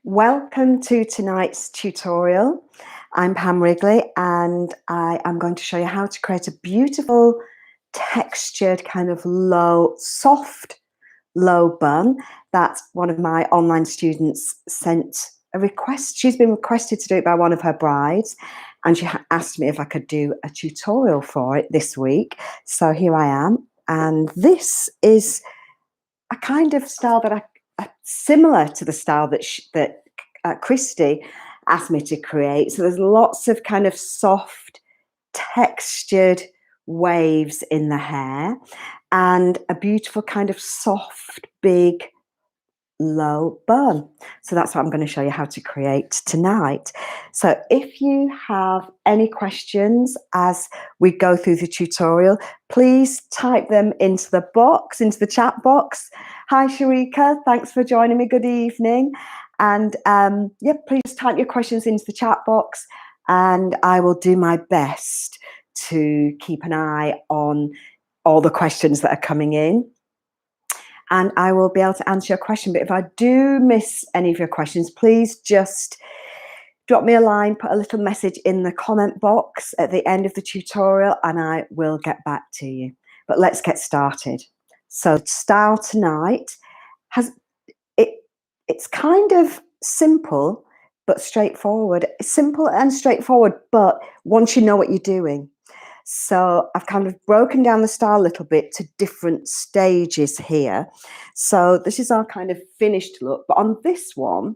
Welcome to tonight's tutorial. I'm Pam Wrigley and I am going to show you how to create a beautiful textured kind of soft low bun that one of my online students sent a request. She's been requested to do it by one of her brides and she asked me if I could do a tutorial for it this week. So here I am, and this is a kind of style that similar to the style that Christy asked me to create. So there's lots of kind of soft, textured waves in the hair and a beautiful kind of soft, big, low bun. So that's what I'm going to show you how to create tonight. So if you have any questions as we go through the tutorial, please type them into the chat box. Hi Sharika, thanks for joining me. Good evening. And please type your questions into the chat box and I will do my best to keep an eye on all the questions that are coming in. And I will be able to answer your question. But if I do miss any of your questions, please just drop me a line, put a little message in the comment box at the end of the tutorial, and I will get back to you. But let's get started. So style tonight it's kind of simple but straightforward. Simple and straightforward, but once you know what you're doing. So I've kind of broken down the style a little bit to different stages here. So this is our kind of finished look. But on this one,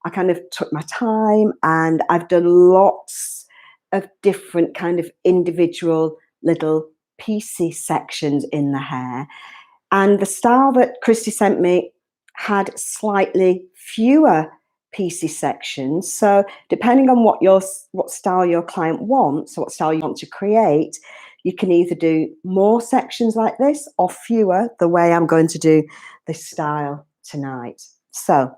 I kind of took my time and I've done lots of different kind of individual little piecey sections in the hair. And the style that Christy sent me had slightly fewer piecey sections. So depending on what style your client wants, or what style you want to create, you can either do more sections like this or fewer, the way I'm going to do this style tonight. So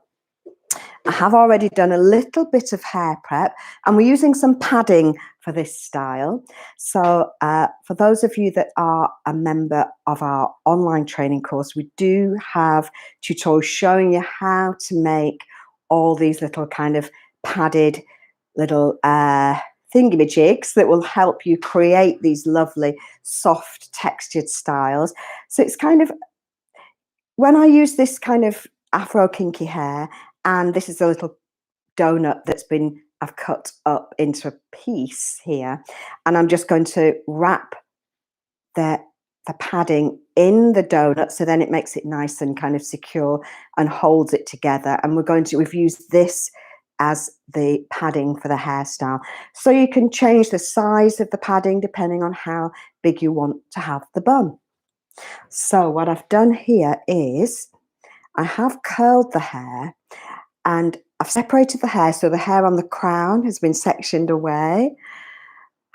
I have already done a little bit of hair prep and we're using some padding for this style. So for those of you that are a member of our online training course, we do have tutorials showing you how to make all these little kind of padded little thingamajigs that will help you create these lovely soft textured styles. So it's kind of, when I use this kind of afro kinky hair, and this is a little donut I've cut up into a piece here, and I'm just going to wrap the padding in the donut, so then it makes it nice and kind of secure and holds it together. And we've used this as the padding for the hairstyle. So you can change the size of the padding depending on how big you want to have the bun. So what I've done here is I have curled the hair and I've separated the hair, so the hair on the crown has been sectioned away.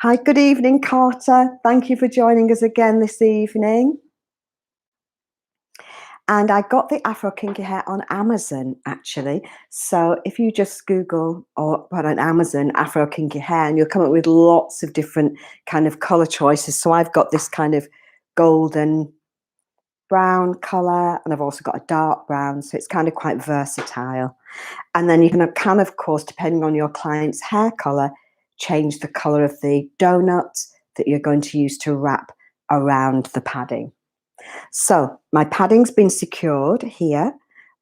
Hi, good evening, Carter. Thank you for joining us again this evening. And I got the Afro Kinky hair on Amazon, actually. So if you just Google or put on Amazon Afro Kinky hair, and you'll come up with lots of different kind of color choices. So I've got this kind of golden brown color, and I've also got a dark brown, so it's kind of quite versatile. And then you can of course, depending on your client's hair color, change the color of the donut that you're going to use to wrap around the padding. So my padding's been secured here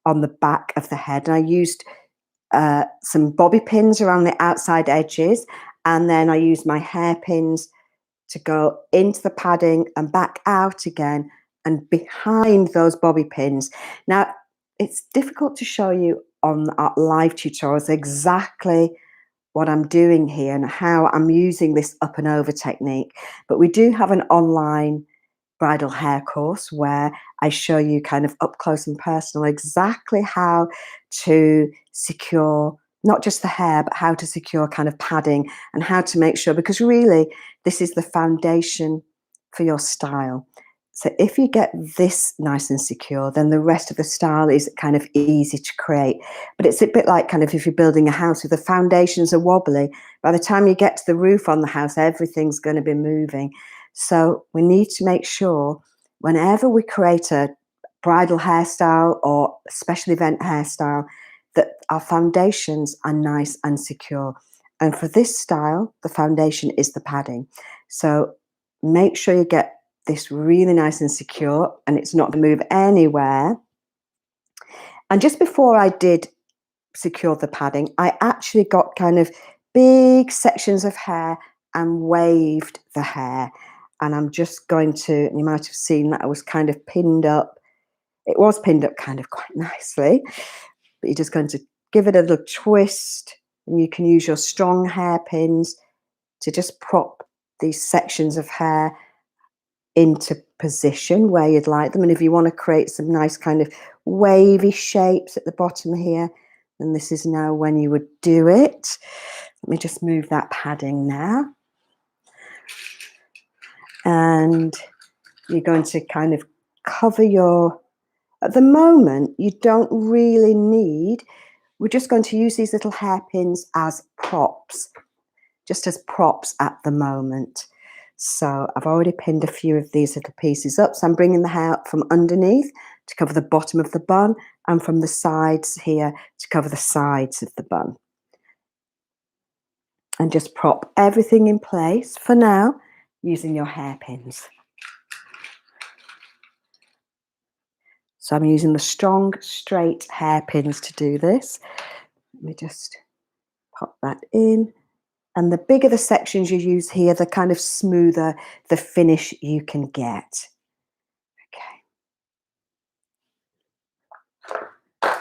on the back of the head, and I used some bobby pins around the outside edges, and then I used my hairpins to go into the padding and back out again and behind those bobby pins. Now, it's difficult to show you on our live tutorials exactly what I'm doing here and how I'm using this up and over technique, but we do have an online bridal hair course where I show you kind of up close and personal exactly how to secure not just the hair, but how to secure kind of padding and how to make sure, because really this is the foundation for your style. So if you get this nice and secure, then the rest of the style is kind of easy to create. But it's a bit like kind of if you're building a house, if the foundations are wobbly, by the time you get to the roof on the house, everything's going to be moving. So we need to make sure whenever we create a bridal hairstyle or special event hairstyle that our foundations are nice and secure. And for this style, the foundation is the padding. So make sure you get this really nice and secure and it's not going to move anywhere. And just before I did secure the padding, I actually got kind of big sections of hair and waved the hair. And I'm just going to, you might have seen that I was kind of pinned up. It was pinned up kind of quite nicely, but you're just going to give it a little twist, and you can use your strong hairpins to just prop these sections of hair into position where you'd like them. And if you want to create some nice kind of wavy shapes at the bottom here, then this is now when you would do it. Let me just move that padding now. And you're going to kind of cover your, at the moment, you don't really need, we're just going to use these little hairpins as props, just as props at the moment. So I've already pinned a few of these little pieces up. So I'm bringing the hair up from underneath to cover the bottom of the bun and from the sides here to cover the sides of the bun. And just prop everything in place for now using your hairpins. So I'm using the strong, straight hairpins to do this. Let me just pop that in. And the bigger the sections you use here, the kind of smoother the finish you can get. Okay.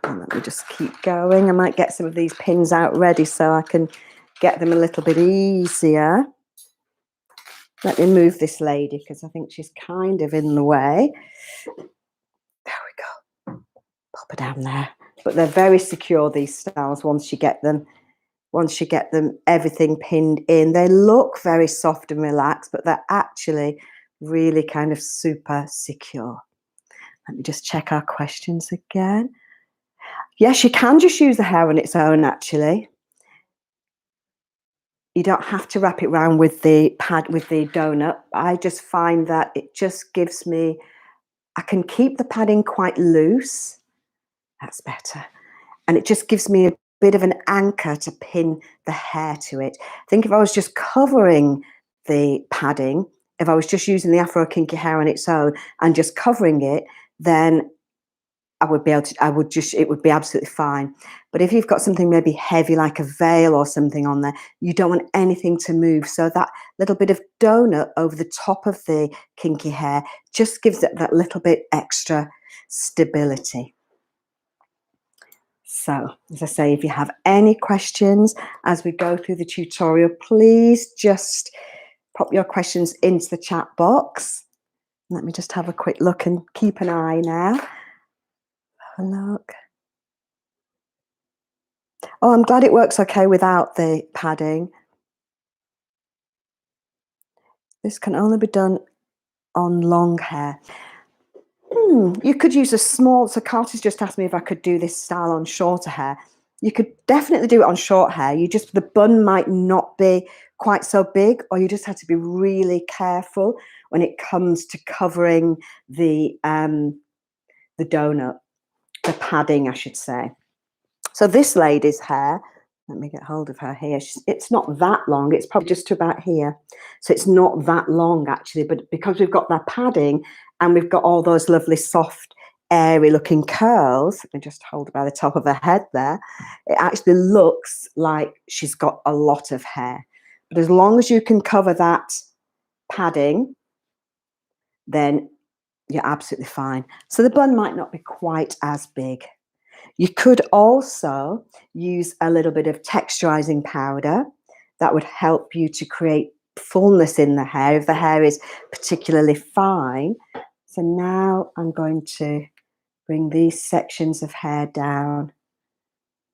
And let me just keep going. I might get some of these pins out ready so I can get them a little bit easier. Let me move this lady because I think she's kind of in the way. There we go. Pop her down there. But they're very secure, these styles, once you get them. Once you get them, everything pinned in. They look very soft and relaxed, but they're actually really kind of super secure. Let me just check our questions again. Yes, you can just use the hair on its own, actually. You don't have to wrap it around with the pad, with the donut. I just find that it just gives me, I can keep the padding quite loose. That's better. And it just gives me a bit of an anchor to pin the hair to it. I think if I was just covering the padding, if I was just using the Afro Kinky hair on its own and just covering it, then I would be able to, it would be absolutely fine. But if you've got something maybe heavy like a veil or something on there, you don't want anything to move. So that little bit of donut over the top of the kinky hair just gives it that little bit extra stability. So, as I say, if you have any questions as we go through the tutorial, please just pop your questions into the chat box. Let me just have a quick look and keep an eye now. Have a look. Oh, I'm glad it works okay without the padding. This can only be done on long hair. You could use a small, so Carter's just asked me if I could do this style on shorter hair. You could definitely do it on short hair. The bun might not be quite so big, or you just have to be really careful when it comes to covering the donut, the padding, I should say. So this lady's hair, let me get hold of her here. It's not that long. It's probably just to about here. So it's not that long actually, but because we've got that padding and we've got all those lovely soft, airy looking curls, let me just hold her by the top of her head there. It actually looks like she's got a lot of hair. But as long as you can cover that padding, then you're absolutely fine. So the bun might not be quite as big. You could also use a little bit of texturizing powder. That would help you to create fullness in the hair if the hair is particularly fine. So now I'm going to bring these sections of hair down.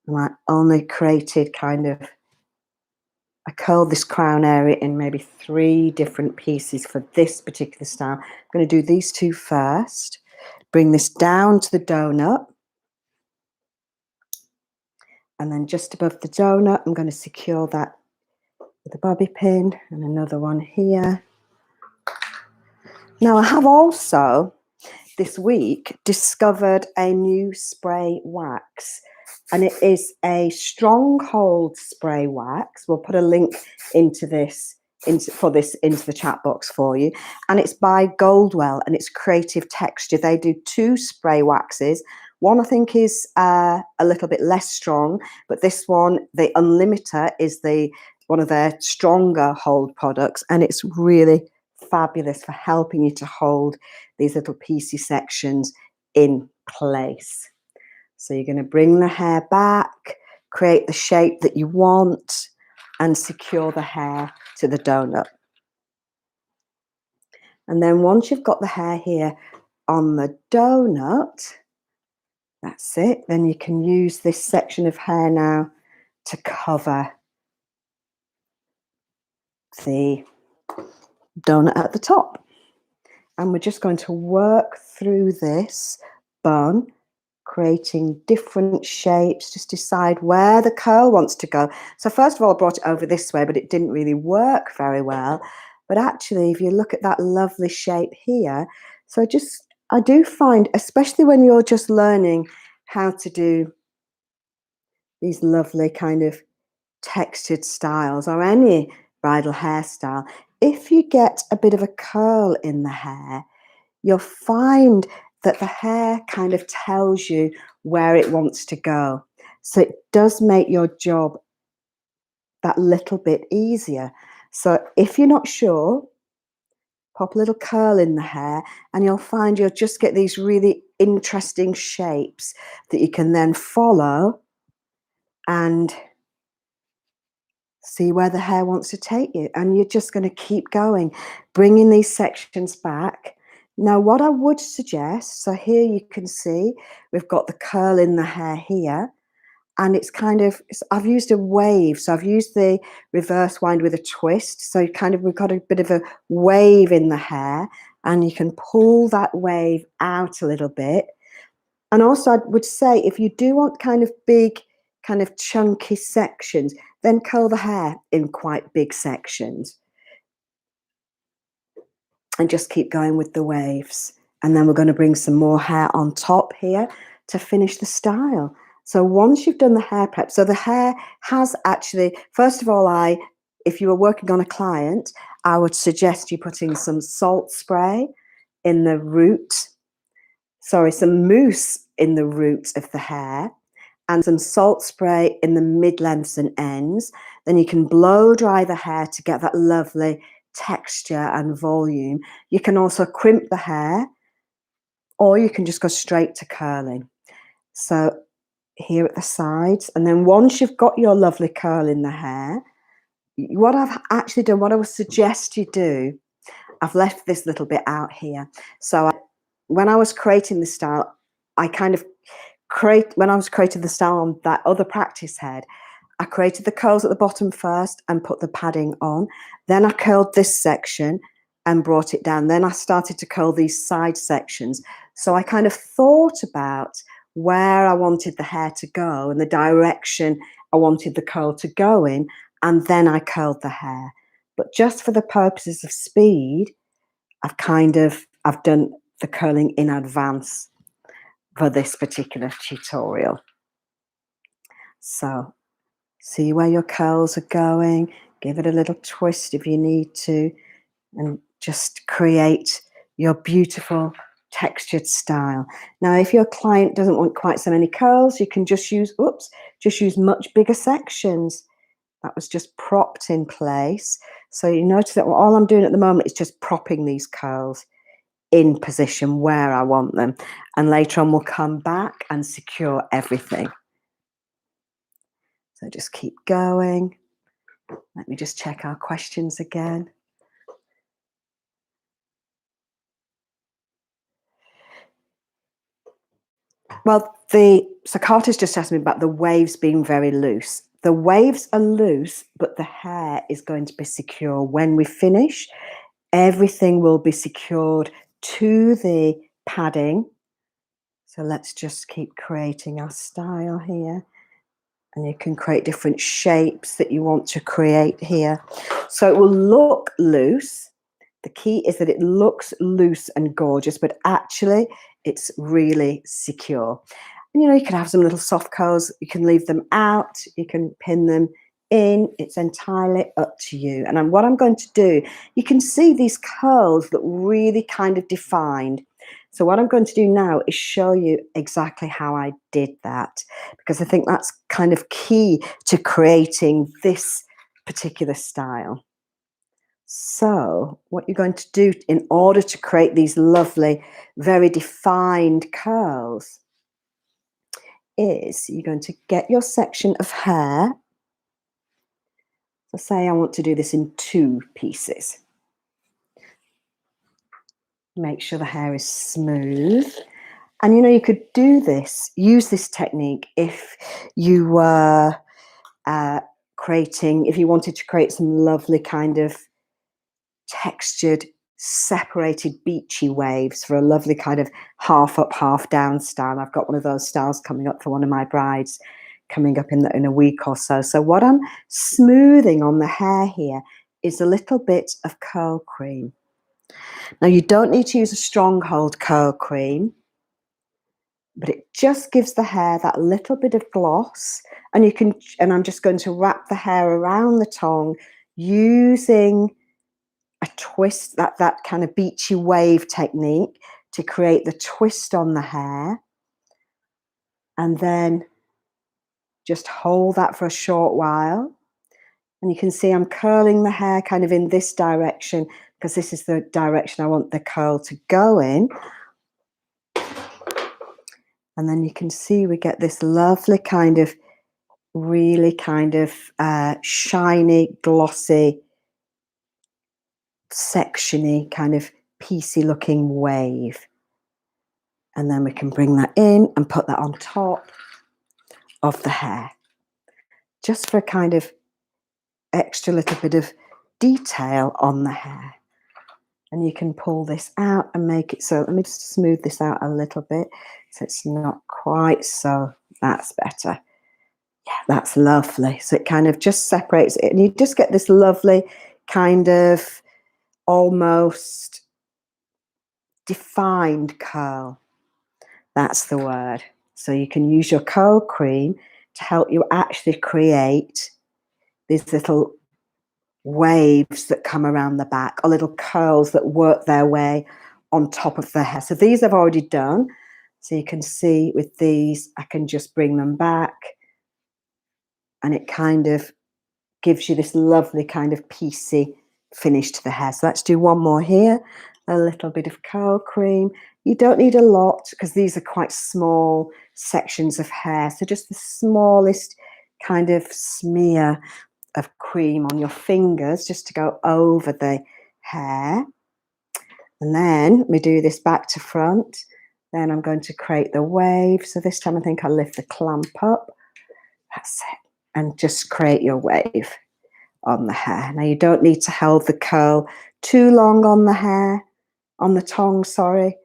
And I only created I curled this crown area in maybe 3 different pieces for this particular style. I'm going to do these 2 first. Bring this down to the donut. And then just above the donut, I'm going to secure that with a bobby pin and another one here. Now I have also this week discovered a new spray wax, and it is a stronghold spray wax. We'll put a link into this into the chat box for you, and it's by Goldwell, and it's Creative Texture. They do 2 spray waxes. One I think is a little bit less strong, but this one, the Unlimiter, is one of their stronger hold products, and it's really fabulous for helping you to hold these little piecey sections in place. So you're going to bring the hair back, create the shape that you want, and secure the hair to the donut. And then once you've got the hair here on the donut, that's it. Then you can use this section of hair now to cover the donut at the top. And we're just going to work through this bun, creating different shapes. Just decide where the curl wants to go. So first of all, I brought it over this way, but it didn't really work very well. But actually, if you look at that lovely shape here, so I do find, especially when you're just learning how to do these lovely kind of textured styles or any bridal hairstyle, if you get a bit of a curl in the hair, you'll find that the hair kind of tells you where it wants to go. So it does make your job that little bit easier. So if you're not sure, pop a little curl in the hair, and you'll find you'll just get these really interesting shapes that you can then follow and see where the hair wants to take you. And you're just going to keep going, bringing these sections back. Now, what I would suggest, so here you can see we've got the curl in the hair here, and it's kind of, I've used a wave. So I've used the reverse wind with a twist. So we've got a bit of a wave in the hair, and you can pull that wave out a little bit. And also I would say, if you do want kind of big, kind of chunky sections, then curl the hair in quite big sections. And just keep going with the waves. And then we're going to bring some more hair on top here to finish the style. So once you've done the hair prep, so the hair has actually, first of all, if you were working on a client, I would suggest you putting some salt spray in the root, some mousse in the root of the hair, and some salt spray in the mid-lengths and ends. Then you can blow dry the hair to get that lovely texture and volume. You can also crimp the hair, or you can just go straight to curling. So here at the sides, and then once you've got your lovely curl in the hair, what I've actually done, what I would suggest you do, I've left this little bit out here. So when I was creating the style, when I was creating the style on that other practice head, I created the curls at the bottom first and put the padding on. Then I curled this section and brought it down. Then I started to curl these side sections. So I kind of thought about where I wanted the hair to go and the direction I wanted the curl to go in, and then I curled the hair. But just for the purposes of speed, I've done the curling in advance for this particular tutorial. So see where your curls are going, give it a little twist if you need to, and just create your beautiful textured style. Now, if your client doesn't want quite so many curls, you can just use much bigger sections. That was just propped in place. So you notice that all I'm doing at the moment is just propping these curls in position where I want them. And later on, we'll come back and secure everything. So just keep going. Let me just check our questions again. Well, so Carter's just asked me about the waves being very loose. The waves are loose, but the hair is going to be secure. When we finish, everything will be secured to the padding. So let's just keep creating our style here. And you can create different shapes that you want to create here. So it will look loose, The key is that it looks loose and gorgeous, but actually it's really secure. And you can have some little soft curls. You can leave them out. You can pin them in. It's entirely up to you. And what I'm going to do, you can see these curls look really kind of defined. So what I'm going to do now is show you exactly how I did that, because I think that's kind of key to creating this particular style. So what you're going to do in order to create these lovely, very defined curls is you're going to get your section of hair. So say I want to do this in 2 pieces. Make sure the hair is smooth. And you could do this, use this technique if you were if you wanted to create some lovely kind of textured, separated beachy waves for a lovely kind of half up, half down style. I've got one of those styles coming up for one of my brides coming up in a week or so. So what I'm smoothing on the hair here is a little bit of curl cream. Now you don't need to use a stronghold curl cream, but it just gives the hair that little bit of gloss. And I'm just going to wrap the hair around the tongue using a twist, that kind of beachy wave technique to create the twist on the hair. And then just hold that for a short while. And you can see I'm curling the hair kind of in this direction because this is the direction I want the curl to go in. And then you can see we get this lovely kind of, really kind of shiny, glossy, sectiony, kind of piecey looking wave. And then we can bring that in and put that on top of the hair, just for a kind of extra little bit of detail on the hair. And you can pull this out and make it so, let me just smooth this out a little bit so it's not quite so, that's better. Yeah, that's lovely. So it kind of just separates it and you just get this lovely kind of almost defined curl. That's the word. So you can use your curl cream to help you actually create these little waves that come around the back, or little curls that work their way on top of the hair. So these I've already done. So you can see with these, I can just bring them back and it kind of gives you this lovely kind of piecey finish to the hair. So let's do one more here. A little bit of curl cream. You don't need a lot because these are quite small sections of hair. So just the smallest kind of smear of cream on your fingers just to go over the hair. And then we do this back to front. Then I'm going to create the wave. So this time I think I'll lift the clamp up. That's it. And just create your wave on the hair. Now you don't need to hold the curl too long on the hair, on the tongue, sorry.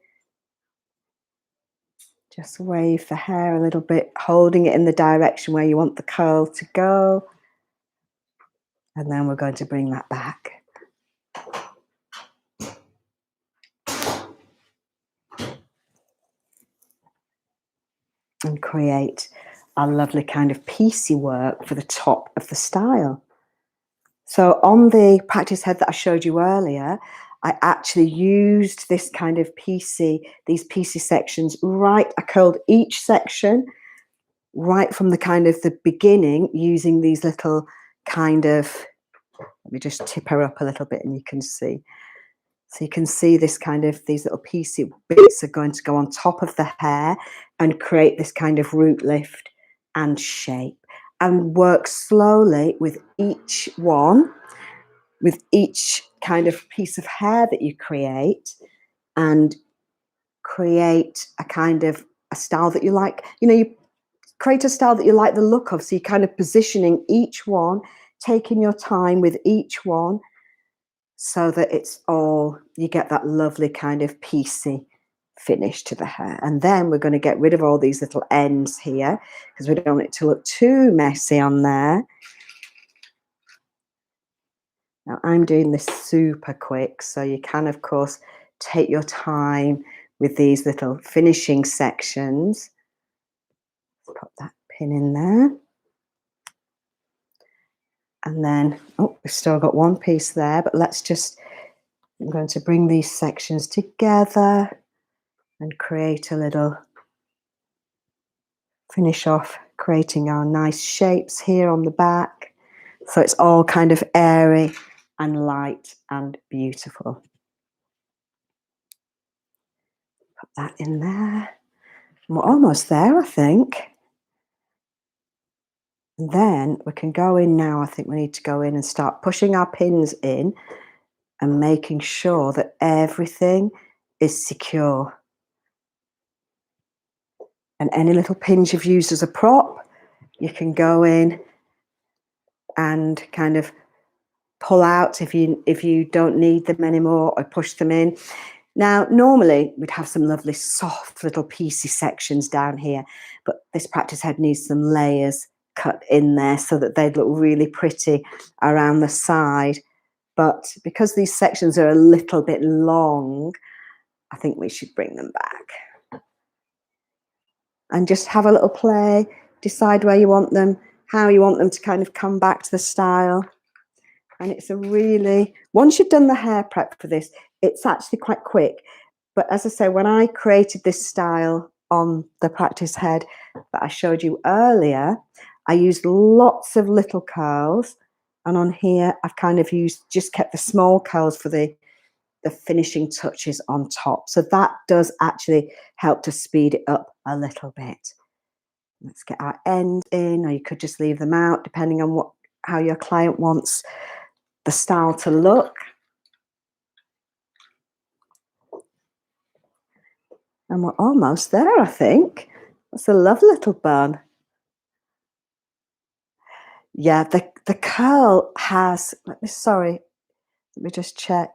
Just wave the hair a little bit, holding it in the direction where you want the curl to go. And then we're going to bring that back. And create a lovely kind of piecey work for the top of the style. So on the practice head that I showed you earlier, I actually used this kind of piecey, these piecey sections right, I curled each section right from the kind of the beginning using these little kind of, let me just tip her up a little bit and you can see. So you can see this kind of, these little piecey bits are going to go on top of the hair and create this kind of root lift and shape, and work slowly with each one, with each kind of piece of hair that you create, and create a kind of a style that you like. You create a style that you like the look of. So you're kind of positioning each one, taking your time with each one, so that it's all, you get that lovely kind of piecey finish to the hair. And then we're going to get rid of all these little ends here because we don't want it to look too messy on there. Now I'm doing this super quick, so you can of course take your time with these little finishing sections. Pop that pin in there. And then, oh, we've still got one piece there, but let's just, I'm going to bring these sections together and create a little, finish off creating our nice shapes here on the back. So it's all kind of airy and light and beautiful. Put that in there. And we're almost there, I think. And then we can go in now. I think we need to go in and start pushing our pins in and making sure that everything is secure. And any little pins you've used as a prop, you can go in and kind of pull out if you don't need them anymore, or push them in. Now, normally we'd have some lovely soft little piecey sections down here, but this practice head needs some layers cut in there so that they'd look really pretty around the side. But because these sections are a little bit long, I think we should bring them back. And just have a little play, decide where you want them, how you want them to kind of come back to the style. And it's a really, once you've done the hair prep for this, it's actually quite quick. But as I say, when I created this style on the practice head that I showed you earlier, I used lots of little curls. And on here, I've kind of just kept the small curls for the finishing touches on top. So that does actually help to speed it up a little bit. Let's get our ends in, or you could just leave them out depending on how your client wants the style to look. And we're almost there, I think. That's a lovely little bun. Yeah, the curl has, let me just check.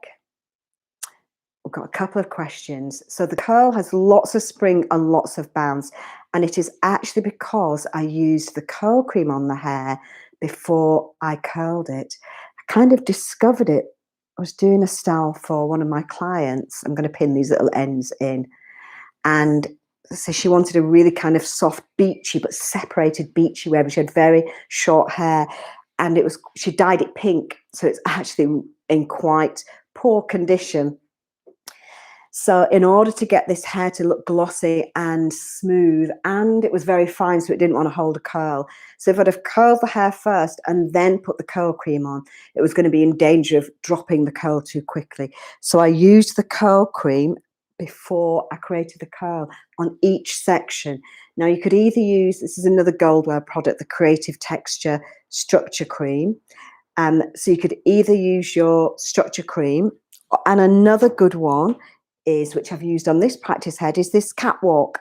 We've got a couple of questions. So the curl has lots of spring and lots of bounce, and it is actually because I used the curl cream on the hair before I curled it. I kind of discovered it. I was doing a style for one of my clients. I'm going to pin these little ends in. And so she wanted a really kind of soft, beachy, but separated beachy wave. She had very short hair, and she dyed it pink. So it's actually in quite poor condition. So in order to get this hair to look glossy and smooth, and it was very fine, so it didn't want to hold a curl. So if I'd have curled the hair first and then put the curl cream on, it was going to be in danger of dropping the curl too quickly. So I used the curl cream before I created the curl on each section. Now you could either use, this is another Goldwear product, the Creative Texture Structure Cream. So you could either use your structure cream, and another good one is, which I've used on this practice head, is this Catwalk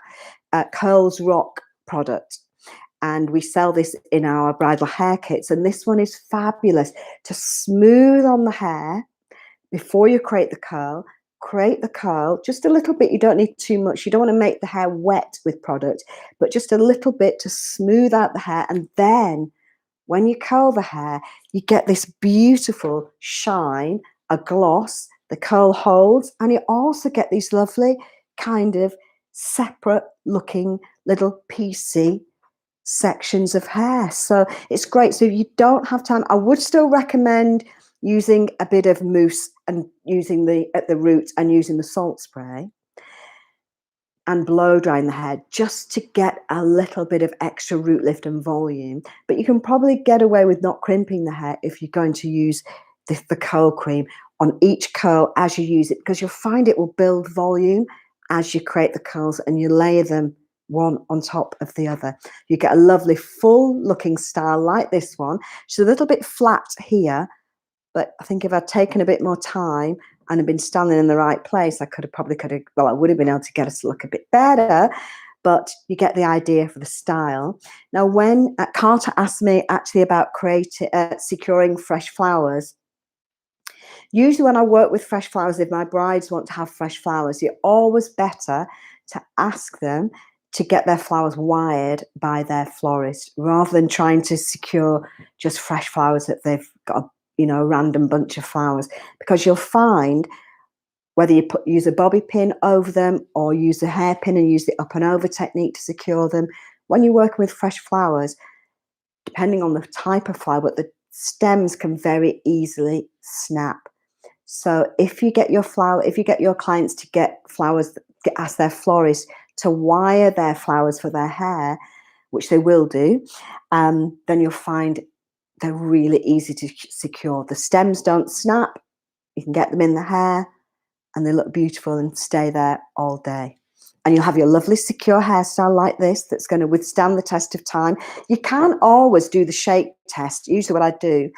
Curls Rock product. And we sell this in our bridal hair kits. And this one is fabulous to smooth on the hair before you create the curl. Create the curl just a little bit. You don't need too much. You don't want to make the hair wet with product, but just a little bit to smooth out the hair. And then when you curl the hair, you get this beautiful shine, a gloss. The curl holds, and you also get these lovely kind of separate looking little piecey sections of hair. So it's great. So if you don't have time, I would still recommend using a bit of mousse and using at the root and using the salt spray and blow drying the hair just to get a little bit of extra root lift and volume. But you can probably get away with not crimping the hair if you're going to use the curl cream on each curl as you use it, because you'll find it will build volume as you create the curls and you layer them one on top of the other. You get a lovely full looking style like this one. She's a little bit flat here, but I think if I'd taken a bit more time and had been standing in the right place, I I would have been able to get us to look a bit better, but you get the idea for the style. Now, when Carter asked me actually about securing fresh flowers, usually when I work with fresh flowers, if my brides want to have fresh flowers, you're always better to ask them to get their flowers wired by their florist rather than trying to secure just fresh flowers that they've got, you know, a random bunch of flowers, because you'll find whether you use a bobby pin over them or use a hairpin and use the up and over technique to secure them, when you're working with fresh flowers, depending on the type of flower, but the stems can very easily snap. So if you get your clients to get flowers, ask their florist to wire their flowers for their hair, which they will do, then you'll find they're really easy to secure. The stems don't snap. You can get them in the hair and they look beautiful and stay there all day. And you'll have your lovely secure hairstyle like this that's going to withstand the test of time. You can't always do the shape test. Usually what I do,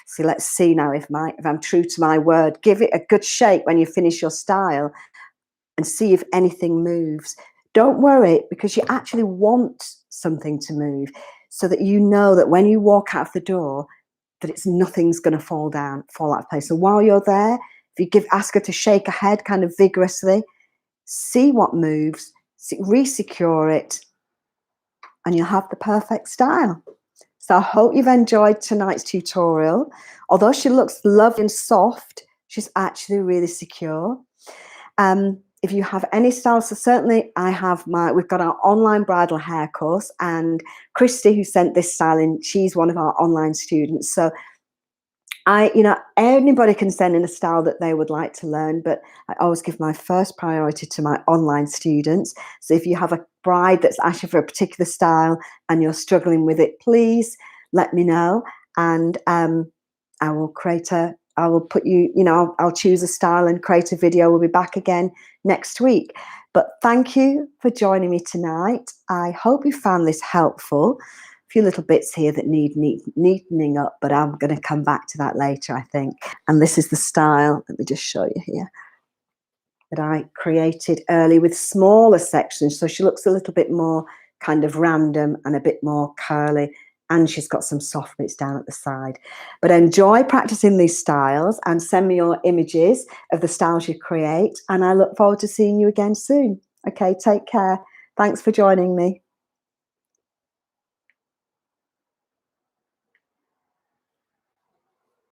so let's see now if I'm true to my word. Give it a good shake when you finish your style and see if anything moves. Don't worry, because you actually want something to move so that you know that when you walk out of the door, that nothing's going to fall out of place. So while you're there, if you ask her to shake her head kind of vigorously, see what moves, re-secure it, and you'll have the perfect style. So I hope you've enjoyed tonight's tutorial. Although she looks lovely and soft, she's actually really secure. If you have any styles, so certainly we've got our online bridal hair course, and Christy, who sent this style in, she's one of our online students. So anybody can send in a style that they would like to learn, but I always give my first priority to my online students. So if you have a bride that's asking for a particular style and you're struggling with it, please let me know, and I will put you, I'll choose a style and create a video. We'll be back again next week. But thank you for joining me tonight. I hope you found this helpful. A few little bits here that need neatening up, but I'm going to come back to that later, I think. And this is the style, let me just show you here, that I created early with smaller sections. So she looks a little bit more kind of random and a bit more curly. And she's got some soft bits down at the side. But enjoy practicing these styles and send me your images of the styles you create. And I look forward to seeing you again soon. Okay, take care. Thanks for joining me.